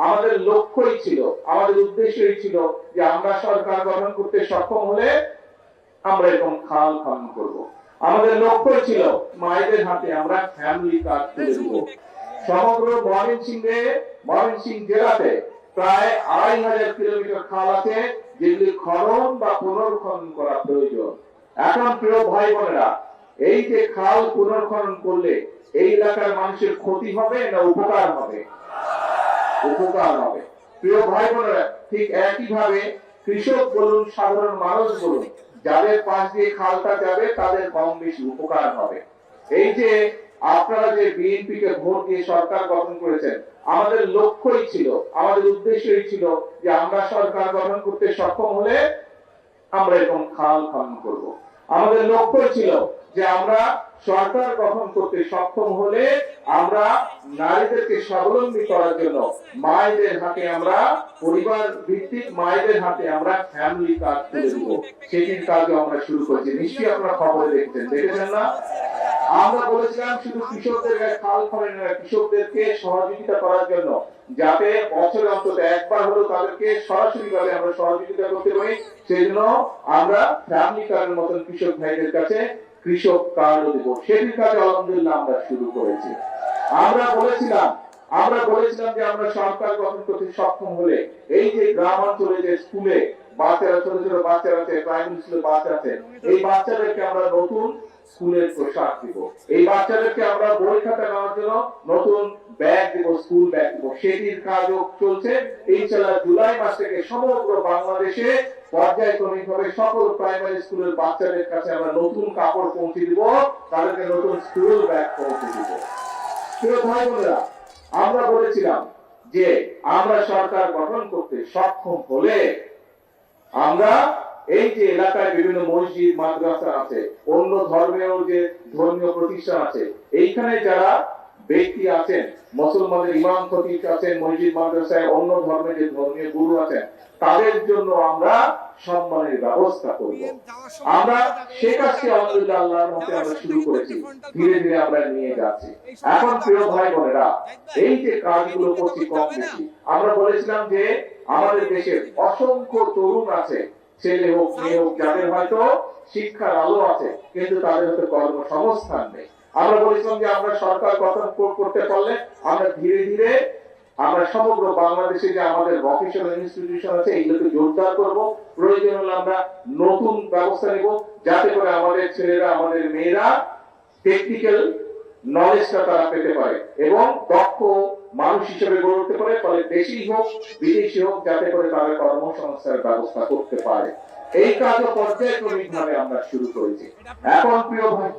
আমাদের লক্ষ্যই ছিল, আমাদের উদ্দেশ্যই ছিল যে আমরা সরকার গঠন করতে সক্ষম হলে আমরা এরকম খাল খনন করব। আমাদের লক্ষ্য ছিল মায়েদের হাতে আমরা ফ্যামিলি কার্ড তুলে দেব। সমগ্র ময়মনসিংহ জেলাতে প্রায় ২৫০০ কিলোমিটার খাল আছে, যেগুলি খনন বা পুনর্খনন করা প্রয়োজন। এখন প্রিয় ভাই বোনেরা, এই যে খাল পুনর্খনন করলে এই এলাকার মানুষের ক্ষতি হবে না উপকার হবে? উপকার হবে। প্রিয় ভাই বোনেরা, ঠিক একইভাবে কৃষক বলুন, সাধারণ মানুষ বলুন, যাদের পাশ দিয়ে খালটা যাবে তাদের কম বেশি উপকার হবে। এই যে আপনারা যে বিএনপি কে ভোট দিয়ে সরকার গঠন করেছেন, আমাদের লক্ষ্যই ছিল, আমাদের উদ্দেশ্যই ছিল যে আমরা সরকার গঠন করতে সক্ষম হলে আমরা এরকম খাল খনন করব। আমাদের লক্ষ্য ছিল যে আমরা সরকার গঠন করতে সক্ষম হলে আমরা নারীদেরকে স্বাবলম্বী করার জন্য মায়েদের হাতে আমরা পরিবার ভিত্তিক মায়েদের হাতে আমরা ফ্যামিলি কার্ড তুলে দেব। সেটির কাজও আমরা শুরু করেছি। নিশ্চয়ই আপনারা খবরে দেখেছেন না? আমরা বলেছিলাম শুধু কৃষকদের খাল খনন নয়, কৃষকদেরকে সহযোগিতা করার জন্য, যাতে বছরে অন্তত একবার হলেও তাদেরকে সরাসরি ভাবে আমরা সহযোগিতা করতে পারি, সেই জন্য আমরা ফ্যামিলি কার্ডের মতন কৃষক ভাইদের কাছে কৃষক কার্ড দেব। সেটির কাজে আলহামদুলিল্লাহ আমরা শুরু করেছি। আমরা বলেছিলাম যে আমরা সরকার গঠন করতে সক্ষম হলে এই যে গ্রামাঞ্চলে যে স্কুলে বাচ্চারা, ছোট ছোট বাচ্চারা আছে, প্রাইমারি স্কুলে বাচ্চা আছে, এই বাচ্চাদেরকে আমরা নতুন স্কুলের পোশাক দিব। এই বাচ্চাদেরকে আমরা বই খাতা নেওয়ার জন্য নতুন ব্যাগ দিব, স্কুল ব্যাগ দিব। সেটির কাজও চলছে। ইনশাআল্লাহ জুলাই মাস থেকে সমগ্র বাংলাদেশে পর্যায়ক্রমিকভাবে সকল প্রাইমারি স্কুলের বাচ্চাদের কাছে আমরা নতুন কাপড় পৌঁছে দিব, তাদেরকে নতুন স্কুল ব্যাগ পৌঁছে দিব। প্রিয় ভাই বোনেরা, আমরা বলেছিলাম যে আমরা সরকার গঠন করতে সক্ষম হলে আমরা এই যে এলাকায় বিভিন্ন মসজিদ, মাদ্রাসা আছে, অন্য ধর্মের যে ধর্মীয় প্রতিষ্ঠান আছে, এইখানে যারা ব্যক্তি আছেন, মুসলমানের ইমাম খতিব আছেন, মসজিদ মাদ্রাসায় অন্য ধর্মের যে ধর্মীয় গুরু আছেন, তাদের জন্য আমরা সম্মানের ব্যবস্থা করব। আমরা সে কাজটি আলহামদুলিল্লাহ আল্লাহর মতে আমরা শুরু করেছি, ধীরে ধীরে আমরা নিয়ে যাচ্ছি। এখন প্রিয় ভাই বোনেরা, এই যে কাজগুলো করছি কম বেশি, আমরা বলেছিলাম যে আমাদের দেশের অসংখ্য তরুণ আছে, ছেলে হোক মেয়ে হোক, যাদের হয়তো শিক্ষার আলো আছে কিন্তু তাদের হয়তো কর্মসংস্থান নেই। আমরা বলেছিলাম যে আমরা সরকার গঠন করতে পারলে আমরা ধীরে ধীরে আমরা সমগ্র বাংলাদেশে যে আমাদের ভোকেশনাল ইনস্টিটিউশন আছে এইগুলোকে জোরদার করব। প্রয়োজন হলে আমরা নতুন ব্যবস্থা নেব, যাতে করে আমাদের ছেলেরা, আমাদের মেয়েরা টেকনিক্যাল নলেজটা তারা পেতে পারে এবং দক্ষ মানুষ হিসেবে গড়ে উঠতে পারে। ফলে দেশি হোক বিদেশি হোক, যাতে করে তারা কর্মসংস্থানের ব্যবস্থা করতে পারে। এই কাজও পর্যায়ক্রমিকভাবে আমরা শুরু করেছি। এখন প্রিয় ভাই